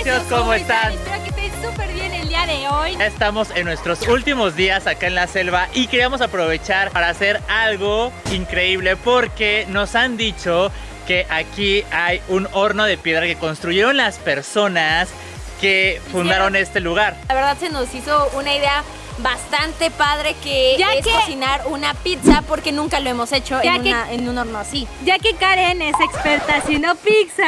necios, ¿cómo están? Espero que estén súper bien el día de hoy. Estamos en nuestros últimos días acá en la selva y queríamos aprovechar para hacer algo increíble porque nos han dicho que aquí hay un horno de piedra que construyeron las personas que fundaron este lugar. La verdad se nos hizo una idea bastante padre que es cocinar una pizza porque nunca lo hemos hecho en un horno así. Ya que Karen es experta haciendo pizza.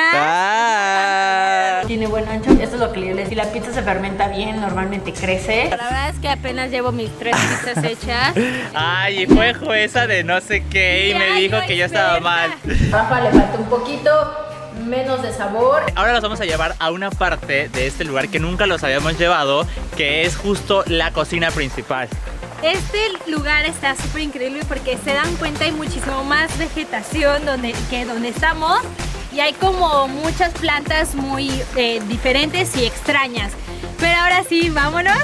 Tiene buen ancho, esto es lo que yo les decía. Si la pizza se fermenta bien, normalmente crece. La verdad es que apenas llevo mis 3 pizzas hechas. Ay, y fue jueza de no sé qué y me dijo que yo estaba mal. Rafa le falta un poquito menos de sabor. Ahora los vamos a llevar a una parte de este lugar que nunca los habíamos llevado, que es justo la cocina principal. Este lugar está súper increíble porque se dan cuenta hay muchísimo más vegetación que donde estamos y hay como muchas plantas muy diferentes y extrañas. Pero ahora sí, vámonos.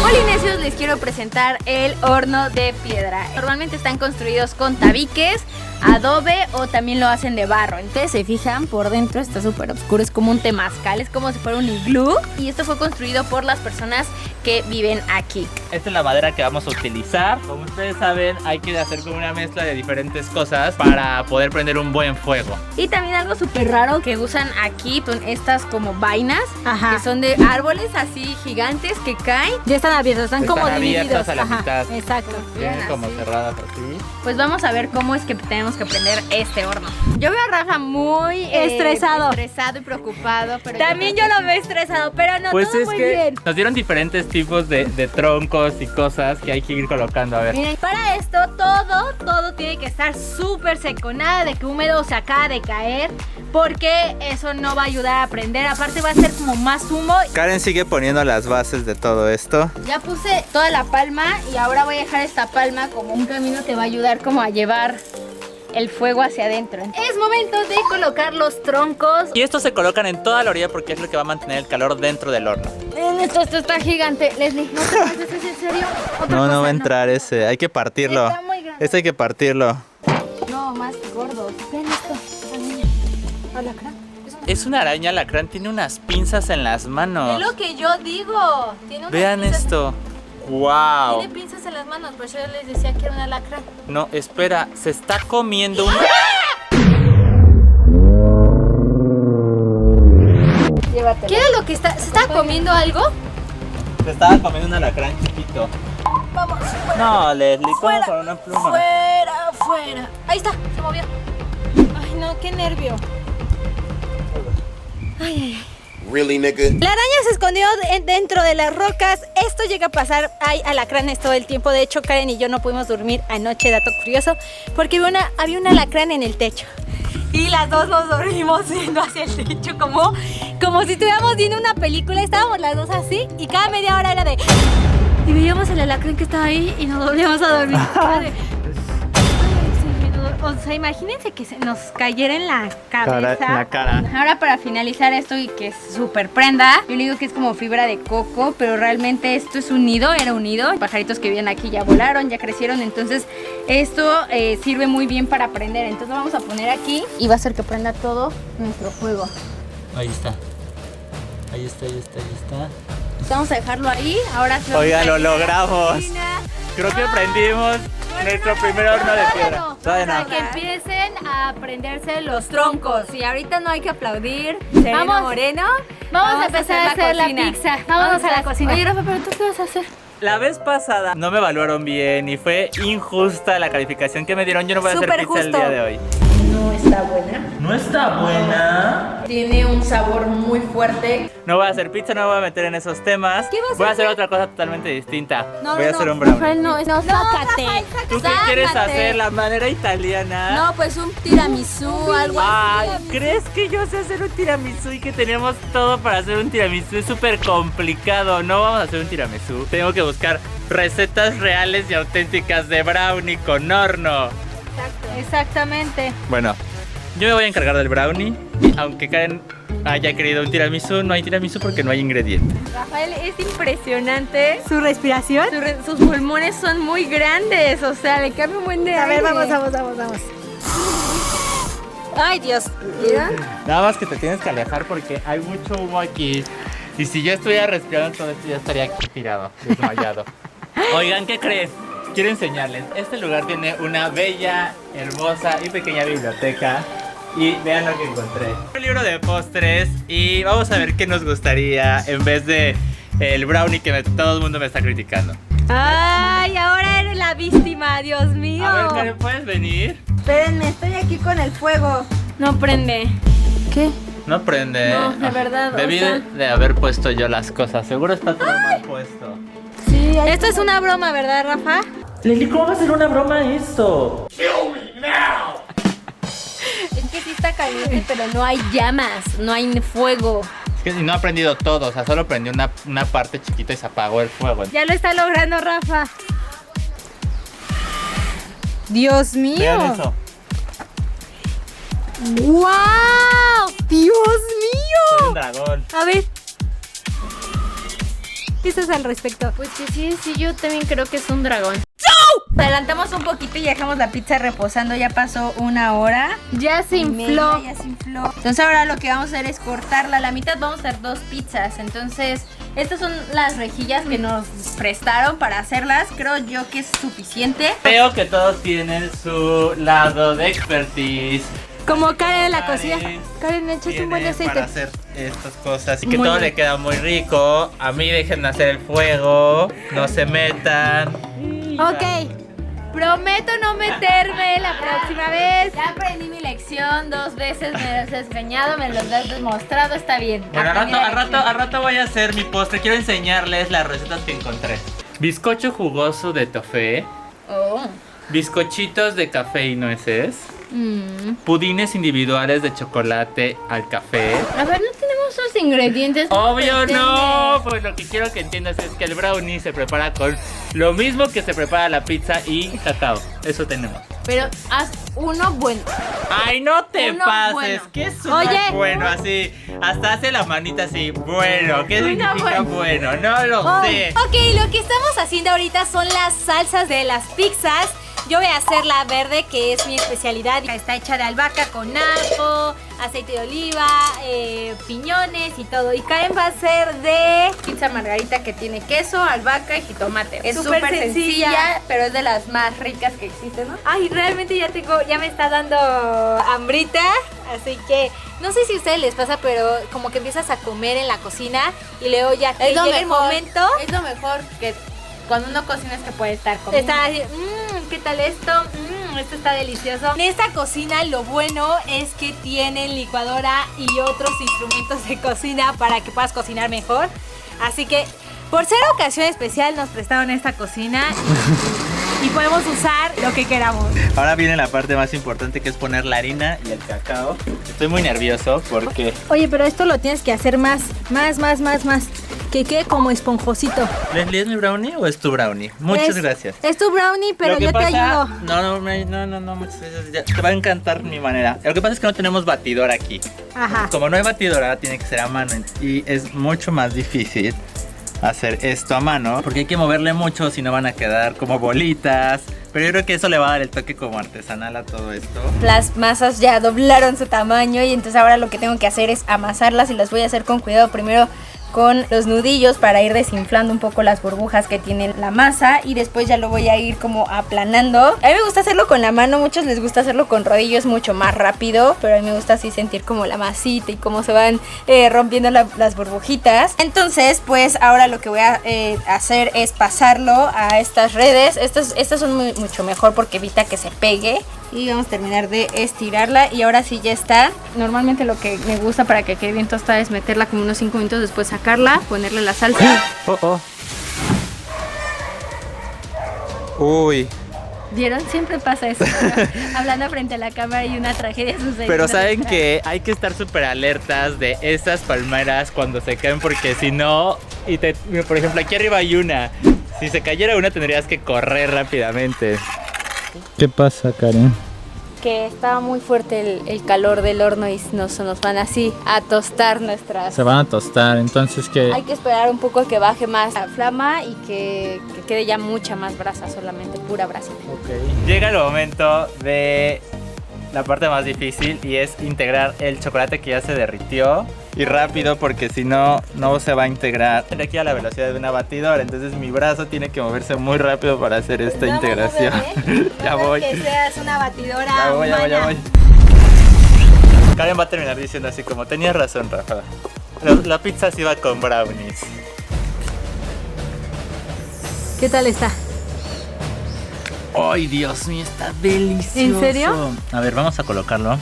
Polinesios, les quiero presentar el horno de piedra. Normalmente están construidos con tabiques, adobe o también lo hacen de barro. Entonces se fijan, por dentro está súper oscuro, es como un temazcal, es como si fuera un iglú. Y esto fue construido por las personas que viven aquí. Esta es la madera que vamos a utilizar. Como ustedes saben, hay que hacer como una mezcla de diferentes cosas para poder prender un buen fuego. Y también algo súper raro que usan aquí son estas como vainas, que son de árboles así gigantes que caen. Ya están abiertos, están como divididos. A la mitad. Exacto. Tienen como cerradas así. Pues vamos a ver cómo es que tenemos que prender este horno. Yo veo a Rafa muy estresado y preocupado. Pero también yo lo veo estresado, pero no, pues todo es muy que bien. nos dieron diferentes tipos de troncos y cosas que hay que ir colocando. A ver. Miren, para esto todo tiene que estar súper seco, nada de que húmedo se acaba de caer, porque eso no va a ayudar a prender. Aparte va a ser como más humo. Karen sigue poniendo las bases de todo esto. Ya puse toda la palma y ahora voy a dejar esta palma como un camino que va a ayudar como a llevar el fuego hacia adentro. Es momento de colocar los troncos. Y estos se colocan en toda la orilla porque es lo que va a mantener el calor dentro del horno. Esto está gigante, Leslie. ¿No te parece? ¿Es en serio? No va a entrar ese. Hay que partirlo. Está muy grande. Este hay que partirlo. No, más gordos. Vean esto. Esa niña. Alacrán. Es una araña alacrán, tiene unas pinzas en las manos. Es lo que yo digo. Tiene unas Vean pinzas. esto. ¡Wow! Tiene pinzas en las manos, por eso yo les decía que era un alacrán. No, espera, se está comiendo un... Llévatelo. ¿Qué era lo que está? ¿Se estaba comiendo algo? Se estaba comiendo un alacrán chiquito. Vamos. No, Leslie, ¿cómo Fuera, con una pluma? Fuera. Ahí está, se movió. Ay, no, qué nervio. Really, nigga? La araña se escondió dentro de las rocas. Esto llega a pasar. Hay alacranes todo el tiempo. De hecho, Karen y yo no pudimos dormir anoche, dato curioso, porque había un alacrán en el techo. Y las dos nos dormimos viendo hacia el techo como si estuviéramos viendo una película. Estábamos las dos así y cada media hora era de... Y veíamos el alacrán que estaba ahí y nos volvíamos a dormir. O sea, imagínense que se nos cayera en la cabeza. En la cara. Ahora para finalizar esto y que es súper prenda, yo le digo que es como fibra de coco, pero realmente esto es un nido, era un nido. Los pajaritos que viven aquí ya volaron, ya crecieron, entonces esto sirve muy bien para prender. Entonces lo vamos a poner aquí y va a hacer que prenda todo nuestro fuego. Ahí está. Ahí está. Vamos a dejarlo ahí, ahora sí. Oigan, lo logramos. Creo que prendimos nuestro primer horno de piedra. Para que empiecen a prenderse los troncos. Y ahorita no hay que aplaudir. Vamos. Moreno. Vamos a empezar a hacer la cocina. pizza. Vámonos a la cocina. Oye, Rafa, pero ¿tú qué vas a hacer? La vez pasada no me evaluaron bien y fue injusta la calificación que me dieron. Yo no voy a hacer Súper pizza el justo. día de hoy. No está buena. ¿No está buena? Tiene un sabor muy fuerte. No voy a hacer pizza, no me voy a meter en esos temas. ¿Qué vas a Voy a hacer hacer? otra cosa totalmente distinta. No, voy a no, hacer no. un brownie. Rafael, no, sácate. ¿Tú qué quieres hacer? ¿La manera italiana? No, pues un tiramisú, algo Ay, así. ¿crees que yo sé hacer un tiramisú y que tenemos todo para hacer un tiramisú? Es súper complicado. No vamos a hacer un tiramisú. Tengo que buscar recetas reales y auténticas de brownie con horno. Exactamente. Bueno, yo me voy a encargar del brownie. Y aunque Karen haya querido un tiramisú, no hay tiramisú porque no hay ingredientes. Rafael, es impresionante. ¿Su respiración? Sus pulmones son muy grandes, o sea, le cabe un buen de A ver, aire. vamos. Ay, Dios. ¿Vieron? Nada más que te tienes que alejar porque hay mucho humo aquí. Y si yo estuviera respirando todo esto, ya estaría aquí tirado, desmayado. Oigan, ¿qué creen? Quiero enseñarles. Este lugar tiene una bella, hermosa y pequeña biblioteca. Y vean lo que encontré. Un libro de postres y vamos a ver qué nos gustaría en vez de el brownie que todo el mundo me está criticando. Ay, ahora eres la víctima, Dios mío. A ver, Karen, ¿puedes venir? Espérenme, estoy aquí con el fuego. No prende. ¿Qué? No prende. No, de verdad, Debí o sea. de haber puesto yo las cosas. Seguro está todo mal puesto. Sí, Esto es una broma, ¿verdad, Rafa? Lili, ¿cómo va a ser una broma esto? es que sí está caliente, pero no hay llamas, no hay fuego. Es que no ha prendido todo, o sea, solo prendió una parte chiquita y se apagó el fuego. Ya lo está logrando, Rafa. Dios mío. Vean eso. ¡Wow! ¡Dios Soy un mío! dragón. A ver. ¿Qué dices al respecto? Pues que sí, yo también creo que es un dragón. Adelantamos un poquito y dejamos la pizza reposando, ya pasó 1 hora. Ya se y infló. media, ya se infló. Entonces ahora lo que vamos a hacer es cortarla a la mitad, vamos a hacer 2 pizzas. Entonces estas son las rejillas que nos prestaron para hacerlas, creo yo que es suficiente. Creo que todos tienen su lado de expertise. Como Karen en la Karen cocina. Karen, echas un buen Tiene aceite. para hacer estas cosas y que Muy todo bien. le queda muy rico. A mí dejen hacer el fuego, no se metan. Ok. Prometo no meterme la próxima vez. Ya aprendí mi lección 2 veces, me lo has enseñado, me lo has demostrado, está bien. Bueno, Aprendí la lección. al rato voy a hacer mi postre. Quiero enseñarles las recetas que encontré. Bizcocho jugoso de toffee, Oh. bizcochitos de café y nueces, pudines individuales de chocolate al café. A ver, no tenemos los ingredientes. Obvio no, pues lo que quiero que entiendas es que el brownie se prepara con lo mismo que se prepara la pizza y cacao. Eso tenemos. Pero haz uno bueno. Ay, no te Uno pases, bueno. ¿qué es Oye. bueno? Así, hasta hace la manita así, bueno, ¿qué Uno significa bueno? No lo sé. Ok, lo que estamos haciendo ahorita son las salsas de las pizzas. Yo voy a hacer la verde, que es mi especialidad. Está hecha de albahaca con ajo, aceite de oliva, piñones y todo. Y Karen va a hacer de... Pizza margarita que tiene queso, albahaca y jitomate. Es Súper súper sencilla. sencilla, pero es de las más ricas que existen, ¿no? Ay, realmente ya me está dando hambrita. Así que no sé si a ustedes les pasa, pero como que empiezas a comer en la cocina y luego ya te llega el momento. Es lo mejor que cuando uno cocina es que puede estar comiendo. Está así, ¿qué tal esto? Esto está delicioso. En esta cocina lo bueno es que tienen licuadora y otros instrumentos de cocina para que puedas cocinar mejor. Así que por ser ocasión especial nos prestaron esta cocina y podemos usar lo que queramos. Ahora viene la parte más importante, que es poner la harina y el cacao. Estoy muy nervioso porque... Oye, pero esto lo tienes que hacer más. Que quede como esponjosito. ¿Leslie, es mi brownie o es tu brownie? Muchas gracias. Es tu brownie, pero Lo que yo te pasa- ayudo. No, muchas gracias. Ya, te va a encantar mi manera. Lo que pasa es que no tenemos batidora aquí. Ajá. Como no hay batidora, tiene que ser a mano y es mucho más difícil hacer esto a mano porque hay que moverle mucho, si no van a quedar como bolitas. Pero yo creo que eso le va a dar el toque como artesanal a todo esto. Las masas ya doblaron su tamaño y entonces ahora lo que tengo que hacer es amasarlas y las voy a hacer con cuidado primero con los nudillos para ir desinflando un poco las burbujas que tiene la masa y después ya lo voy a ir como aplanando. A mí me gusta hacerlo con la mano, muchos les gusta hacerlo con rodillos mucho más rápido, pero a mí me gusta así sentir como la masita y cómo se van rompiendo las burbujitas. Entonces pues ahora lo que voy a hacer es pasarlo a estas redes. Estas son mucho mejor porque evita que se pegue. Y vamos a terminar de estirarla y ahora sí ya está. Normalmente lo que me gusta para que quede bien tostada es meterla como unos 5 minutos, después sacarla, ponerle la salsa. Uy. ¿Vieron? Siempre pasa eso. Hablando frente a la cámara y una tragedia sucede. Pero saben que hay que estar súper alertas de estas palmeras cuando se caen, porque si no, por ejemplo aquí arriba hay una. Si se cayera una tendrías que correr rápidamente. ¿Qué pasa, Karen? que está muy fuerte el calor del horno y nos van así a tostar nuestras... Se van a tostar, entonces que... Hay que esperar un poco a que baje más la flama y que quede ya mucha más brasa, solamente pura brasita. Llega el momento de la parte más difícil y es integrar el chocolate que ya se derritió. Y rápido porque si no, no se va a integrar aquí a la velocidad de una batidora. Entonces mi brazo tiene que moverse muy rápido para hacer esta integración. Ya voy. Que seas una batidora. Ya voy. Karen va a terminar diciendo así como, tenías razón, Rafa. La pizza sí va con brownies. ¿Qué tal está? ¡Ay, Dios mío! Está delicioso. ¿En serio? A ver, vamos a colocarlo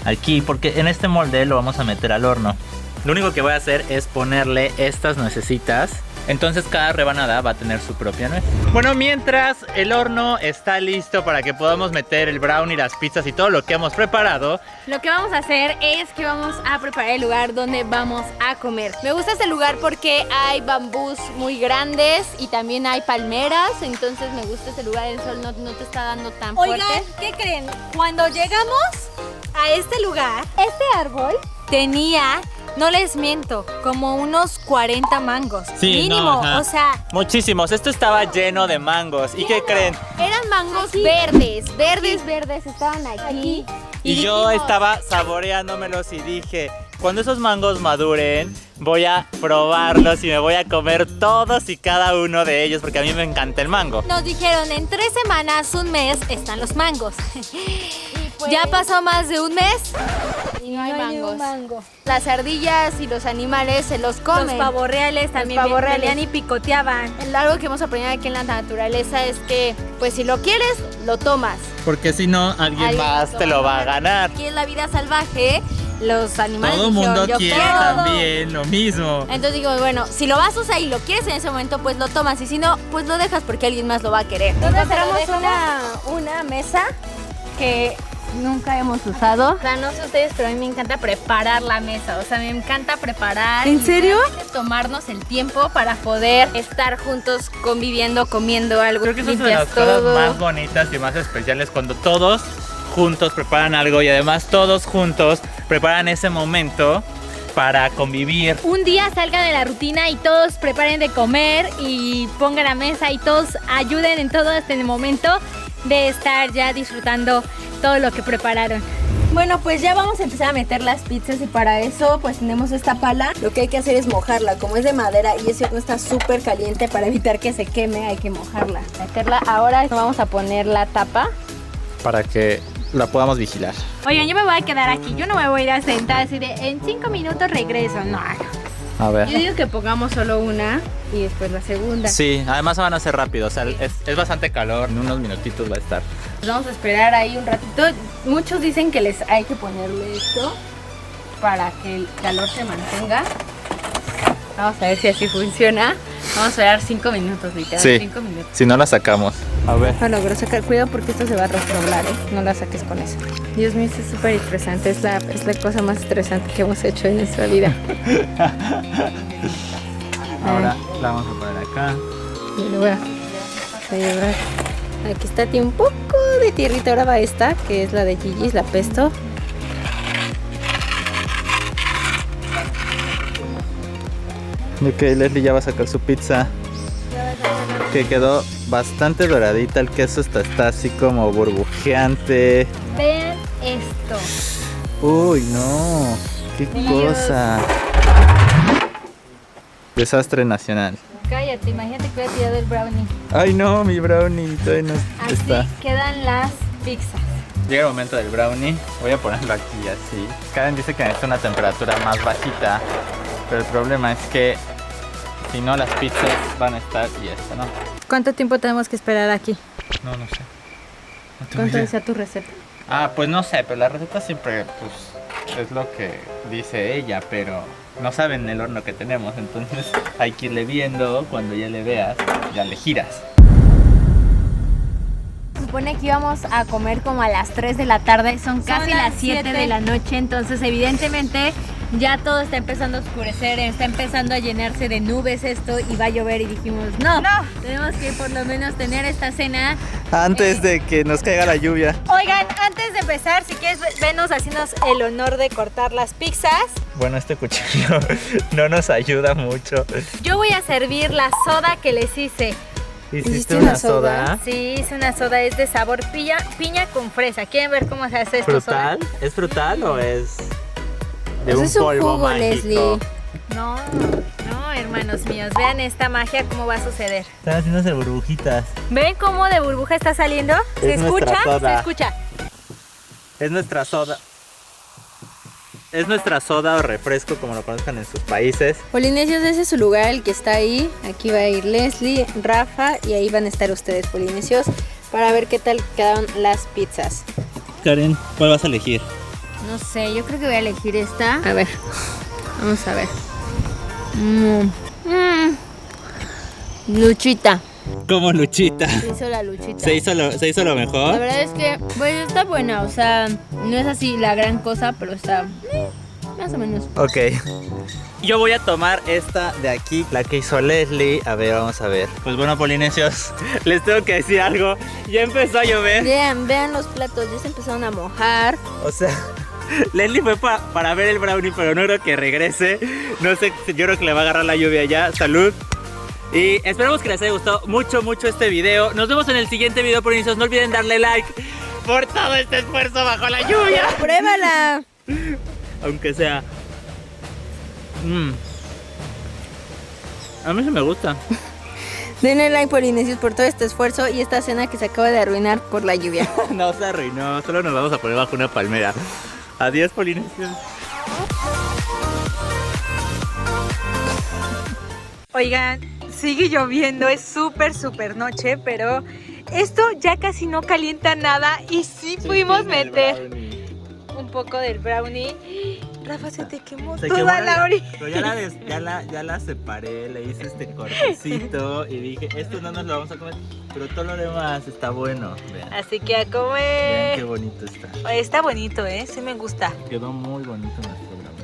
aquí porque en este molde lo vamos a meter al horno. Lo único que voy a hacer es ponerle estas nuecesitas. Entonces cada rebanada va a tener su propia nuez. Bueno, mientras el horno está listo para que podamos meter el brownie, las pizzas y todo lo que hemos preparado, Lo que vamos a hacer es que vamos a preparar el lugar donde vamos a comer. Me gusta este lugar porque hay bambús muy grandes y también hay palmeras, entonces me gusta este lugar, el sol no te está dando tan fuerte. Oigan, ¿qué creen? Cuando llegamos a este lugar, este árbol tenía, no les miento, como unos 40 mangos. Sí, mínimo, no, ajá. o sea, muchísimos. Esto estaba lleno de mangos. ¿Y qué creen? eran mangos verdes, estaban aquí. Y yo estaba saboreándomelos y dije, cuando esos mangos maduren, voy a probarlos y me voy a comer todos y cada uno de ellos porque a mí me encanta el mango. Nos dijeron, en 3 semanas, un mes, están los mangos. Ya pasó más de un mes y no hay mangos. Las ardillas y los animales se los comen. Los pavorreales también salían y picoteaban. Algo que hemos aprendido aquí en la naturaleza es que, pues si lo quieres, lo tomas. Porque si no, alguien más te lo va a ganar. Aquí en la vida salvaje, los animales Todo el mundo dijeron, yo quiere quiero. también lo mismo. Entonces digo, bueno, si lo vas a usar y lo quieres en ese momento, pues lo tomas. Y si no, pues lo dejas porque alguien más lo va a querer. Encontramos una mesa que nunca hemos usado. O sea, no sé ustedes, pero a mí me encanta preparar la mesa. O sea, me encanta preparar. ¿En serio? Tomarnos el tiempo para poder estar juntos conviviendo, comiendo algo. Creo que eso es una de las cosas más bonitas y más especiales cuando todos juntos preparan algo y además todos juntos preparan ese momento para convivir. Un día salgan de la rutina y todos preparen de comer y pongan la mesa y todos ayuden en todo hasta el momento de estar ya disfrutando todo lo que prepararon. Bueno, pues ya vamos a empezar a meter las pizzas y para eso pues tenemos esta pala. Lo que hay que hacer es mojarla, como es de madera y ese horno está súper caliente, para evitar que se queme hay que mojarla. Meterla. Ahora vamos a poner la tapa. Para que la podamos vigilar. Oigan, yo me voy a quedar aquí, yo no me voy a ir a sentar así de en 5 minutos regreso, no. A ver. Yo digo que pongamos solo una y después la segunda. Sí, además van a ser rápido, o sea, es bastante calor, en unos minutitos va a estar. Vamos a esperar ahí un ratito. Muchos dicen que les hay que ponerle esto para que el calor se mantenga. Vamos a ver si así funciona. Vamos a esperar 5 minutos, literal. Sí. 5 minutos. Si no la sacamos. A ver. No logro sacar, cuidado porque esto se va a reproblar, ¿eh? No la saques con eso. Dios mío, esto es súper estresante. Es la cosa más estresante que hemos hecho en nuestra vida. Ahora la vamos a poner acá. Y lo voy a llevar. Aquí está, tiene un poco de tierrita. Ahora va esta, que es la de Gigi's, la pesto. Ok, Leslie ya va a sacar su pizza. Que quedó bastante doradita. El queso está así como burbujeante. Vean esto. Uy, no. Qué cosa. Desastre nacional. Cállate, imagínate que hubiera tirado el brownie. Ay, no, mi brownie todavía no Así está. quedan las pizzas. Llega el momento del brownie. Voy a ponerlo aquí así. Karen dice que necesita una temperatura más bajita. Pero el problema es que si no, las pizzas van a estar y esta no. ¿Cuánto tiempo tenemos que esperar aquí? No sé. No tengo ¿Cuánto idea. desea tu receta? Ah, pues no sé, pero la receta siempre pues es lo que dice ella, pero no saben el horno que tenemos, entonces hay que irle viendo. Cuando ya le veas, ya le giras. Supone que íbamos a comer como a las 3 de la tarde, son casi las 7 de la noche, entonces evidentemente ya todo está empezando a oscurecer, está empezando a llenarse de nubes esto y va a llover y dijimos no, tenemos que por lo menos tener esta cena. Antes de que nos caiga la lluvia. Oigan, antes de empezar, si quieres, venos haciéndonos el honor de cortar las pizzas. Bueno, este cuchillo no nos ayuda mucho. Yo voy a servir la soda que les hice. ¿Hiciste una soda? Sí, es una soda, es de sabor piña con fresa. ¿Quieren ver cómo se hace esto? ¿Frutal? ¿Es frutal o es de Eso un es un polvo jugo, mágico? Leslie. No, hermanos míos, vean esta magia cómo va a suceder. Están haciéndose burbujitas. ¿Ven cómo de burbuja está saliendo? ¿Se Es escucha? nuestra soda. Se escucha. Es nuestra soda. Es nuestra soda o refresco, como lo conozcan en sus países. Polinesios, ese es su lugar, el que está ahí. Aquí va a ir Leslie, Rafa y ahí van a estar ustedes, Polinesios, para ver qué tal quedaron las pizzas. Karen, ¿cuál vas a elegir? No sé, yo creo que voy a elegir esta. A ver, vamos a ver. Luchita. Como Luchita. Se hizo la luchita. ¿Se hizo lo La mejor? verdad es que, pues está buena, o sea, no es así la gran cosa, pero está más o menos. Ok. Yo voy a tomar esta de aquí, la que hizo Leslie. A ver, vamos a ver. Pues bueno, polinesios, les tengo que decir algo. Ya empezó a llover. Vean los platos, ya se empezaron a mojar. O sea, Leslie fue para ver el brownie, pero no creo que regrese. No sé, yo creo que le va a agarrar la lluvia ya. Salud. Y esperamos que les haya gustado mucho este video. Nos vemos en el siguiente video, polinesios. No olviden darle like por todo este esfuerzo bajo la lluvia. ¡Pruébala! Aunque sea. A mí sí me gusta. Denle like, Polinesios, por todo este esfuerzo y esta cena que se acaba de arruinar por la lluvia. No se arruinó, solo nos vamos a poner bajo una palmera. Adiós, polinesios. Oigan, sigue lloviendo, es súper noche, pero esto ya casi no calienta nada y sí pudimos meter un poco del brownie. Rafa, se te quemó toda la orilla. Pero ya la separé, le hice este cortecito y dije, esto no nos lo vamos a comer, pero todo lo demás está bueno. Vean, Así que a vean comer. qué bonito está. Está bonito, sí me gusta. Quedó muy bonito nuestro brownie.